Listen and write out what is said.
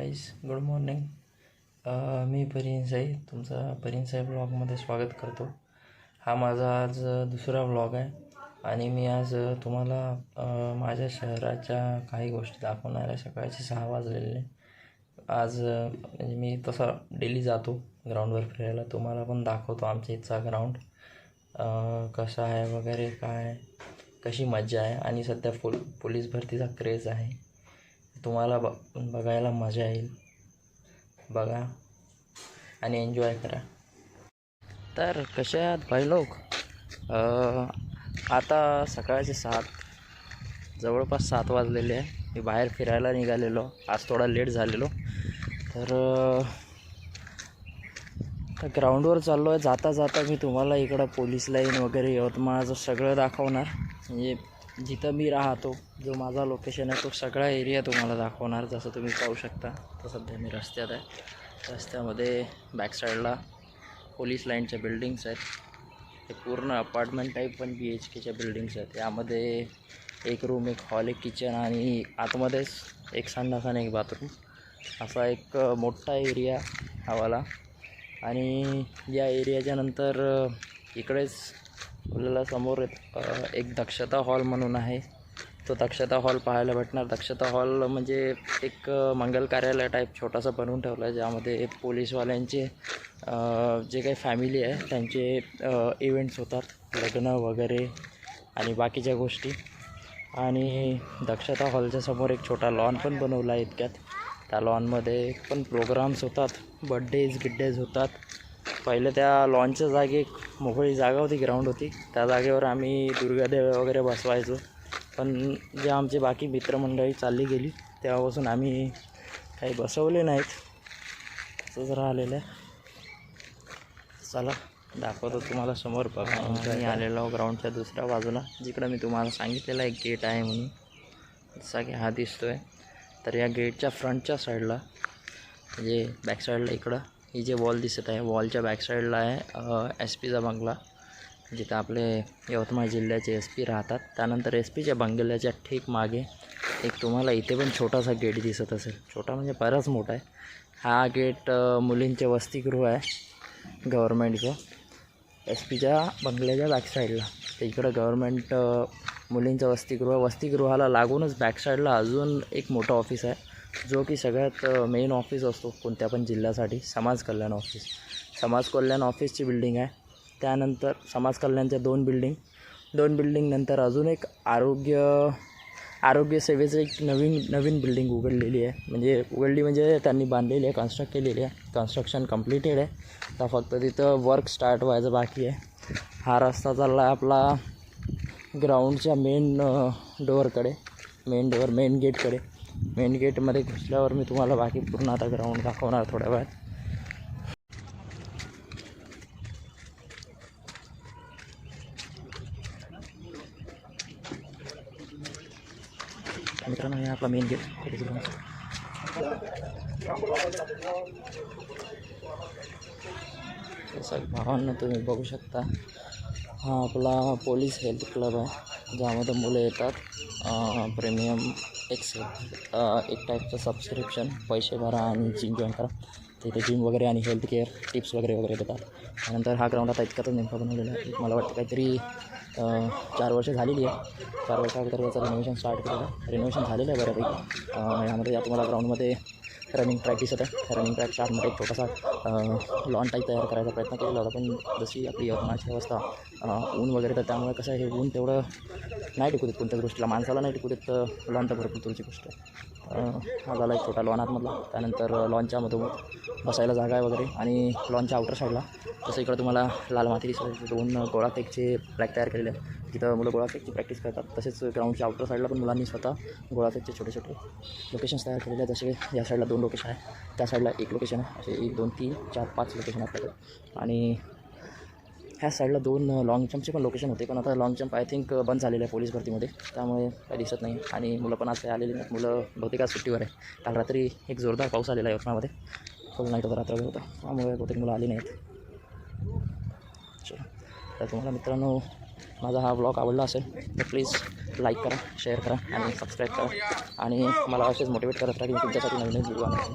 Guys, good morning. मी परिंसाई, तुमचा परिंसाई ब्लॉगमध्ये स्वागत करतो. हा माझा आज दुसरा ब्लॉग आहे आणि मी आज तुम्हाला माझ्या शहराच्या काही गोष्टी दाखवणार आहे. सकाळचे 6 वाजलेले. आज म्हणजे मी तसा डेली जातो ग्राउंडवर फिरायला. तुम्हाला पण दाखवतो आमच्या इथचा ग्राउंड कसा आहे वगैरे, काय कशी मजा आहे. आणि सध्या पोलीस भरतीचा क्रेज आहे, तुम्हाला बघायला मजा येईल. बघा आणि एन्जॉय करा. तर कसे आहात भाई लोक? आता सकाळचे 7 वाजलेले आहे. मी बाहेर फिरायला निघालेलो. आज थोडा लेट झालेलो. तर ग्राउंडवर चाललो आहे. जाता जाता मी तुम्हाला इकडं पोलीस लाईन वगैरे यवतमाळचं सगळं दाखवणार. म्हणजे जिथं मी राहतो, जो माझा लोकेशन आहे, तो सगळा एरिया तुम्हाला दाखवणार. जसं तुम्ही पाहू शकता, तर सध्या मी रस्त्यात आहे. रस्त्यामध्ये बॅक साईडला पोलीस लाईनच्या बिल्डिंग्स आहेत. ते पूर्ण अपार्टमेंट टाईप पण BHKच्या बिल्डिंग्स आहेत. यामध्ये एक रूम, एक हॉल, एक किचन आणि आतमध्येच एक संडास आणि एक बाथरूम, असा एक मोठा एरिया हवाला. आणि या एरियाच्या नंतर इकडेच आपल्याला समोर एक दक्षता हॉल म्हणून आहे. तो दक्षता हॉल पाहायला भेटणार. दक्षता हॉल म्हणजे एक मंगल कार्यालय टाईप छोटासा बनवून ठेवला आहे, ज्यामध्ये पोलीसवाल्यांचे जे काही फॅमिली आहे त्यांचे इव्हेंट्स होतात, लग्न वगैरे आणि बाकीच्या गोष्टी. आणि दक्षता हॉलच्या समोर एक छोटा लॉन पण बनवला आहे. इतक्यात त्या लॉनमध्ये पण प्रोग्राम्स होतात, बड्डेज होतात. पहिले त्या लॉनच्या जागी एक मोकळी जागा होती, ग्राउंड होती. त्या जागेवर आम्ही दुर्गादेव वगैरे बसवायचो. पण जे आमचे बाकी मित्रमंडळी चालली गेली तेव्हापासून आम्ही काही बसवले नाहीत. असंच राहिलेलं आहे. चला दाखवतो तुम्हाला समोर. बघा, मी आलेलो ग्राउंडच्या दुसऱ्या बाजूला, जिकडं मी तुम्हाला सांगितलेलं एक गेट आहे म्हणून. जसा की हा दिसतो आहे. तर या गेटच्या फ्रंटच्या साईडला, म्हणजे बॅक साईडला इकडं ही जे वॉल दिसत आहे, वॉलच्या बॅक साईडला आहे SPचा बंगला, जिथं आपले यवतमाळ जिल्ह्याचे SP राहतात. त्यानंतर SPच्या बंगल्याच्या ठीक मागे एक तुम्हाला इथे पण छोटासा गेट दिसत असेल. छोटा म्हणजे बराच मोठा आहे. हा गेट मुलींचे वसतिगृह आहे गव्हर्मेंटचं, SPच्या बंगल्याच्या बॅक साईडला. तर इकडं गव्हर्मेंट मुलींचं वसतिगृहाला लागूनच बॅक साईडला अजून एक मोठं ऑफिस आहे, जो की सगळ्यात मेन ऑफिस असतो कोणत्या पण जिल्ह्यासाठी, समाज कल्याण ऑफिसची बिल्डिंग आहे. त्यानंतर समाज कल्याणच्या दोन बिल्डिंग नंतर अजून एक आरोग्य सेवेचं एक नवीन बिल्डिंग उघडली म्हणजे त्यांनी बांधलेली आहे, कन्स्ट्रक्ट केलेली आहे. कन्स्ट्रक्शन कंप्लीटेड आहे. तर फक्त तिथं वर्क स्टार्ट व्हायचं बाकी आहे. हा रस्ता चालला आहे आपला ग्राउंडच्या मेन गेटकडे. मेन गेटमध्ये घुसल्यावर मी तुम्हाला बाकी पूर्ण आता ग्राउंड दाखवणार थोड्या वेळात. मित्रांनो, हे आपला मेन गेट. भावांना तुम्ही बघू शकता, हा आपला पोलीस हेल्थ क्लब आहे, ज्यामध्ये मुलं येतात. प्रीमियम एक टाईपचं सबस्क्रिप्शन, पैसे भरा आणि जिम जॉईन करा. तिथे जिम वगैरे आणि हेल्थ केअर टिप्स वगैरे देतात. त्यानंतर हा ग्राउंड आता इतक्यातच नेमका बनवलेला आहे. मला वाटतं काहीतरी 4 वर्ष झालेली आहे. 4 वर्ष अगोदर याचं रिनोव्हेशन स्टार्ट केलेलं आहे. रिनोव्हेशन झालेलं आहे बऱ्यापैकी. यामध्ये या तुम्हाला ग्राउंडमध्ये रनिंग ट्रॅक दिसत आहे. रनिंग ट्रॅकच्या आतमध्ये एक छोटासा लॉन टाईप तयार करायचा प्रयत्न केलेला होता. पण जशी आपली यवतमाळची अवस्था ऊन वगैरे, तर त्यामुळे कसं आहे, हे ऊन तेवढं नाही टिकू देत कोणत्याच गोष्टीला. माणसाला नाही टिकू देत लॉन, तर भरपूर तुमची गोष्ट आहे. हा झाला एक छोटा लॉन आतमधला. त्यानंतर लॉनच्या मधोमध बसायला जागा आहे वगैरे. आणि लॉनच्या आउटर साईडला जसं इकडं तुम्हाला लाल माती दिसत, 2 गोळाफेकचे ट्रॅक तयार केलेले आहेत. तिथं मुलं गोळाफेकची प्रॅक्टिस करतात. तसेच ग्राउंडच्या आउटर साईडला पण मुलांनी स्वतः गोळाफेकचे छोटे लोकेशन्स तयार केलेले आहेत. जसे या साईडला 2 लोकेशन आहे, त्या साईडला 1 लोकेशन आहे. असे 1 2 3 4 5 लोकेशन आपल्याकडे. आणि ह्या साईडला 2 लाँग जम्पचे पण लोकेशन होते, पण आता लाँग जम्प आय थिंक बंद झालेलं आहे पोलीस भरतीमध्ये, त्यामुळे काही दिसत नाही. आणि मुलं पण आज काही आलेली नाहीत. मुलं बहुतेक आज सुट्टीवर आहे. काल रात्री एक जोरदार पाऊस आलेला आहे यवतमाळमध्ये. फुल नाईट होता, रात्रभर होता, त्यामुळे बहुतेक मुलं आली नाहीत. तर तुम्हाला मित्रांनो माझा हा ब्लॉग आवडला असेल तर प्लीज लाईक करा, शेअर करा आणि सबस्क्राईब करा आणि मला असेच मोटिवेट करत राहा की मी तुमच्यासाठी नवीन व्हिडिओ आणतो.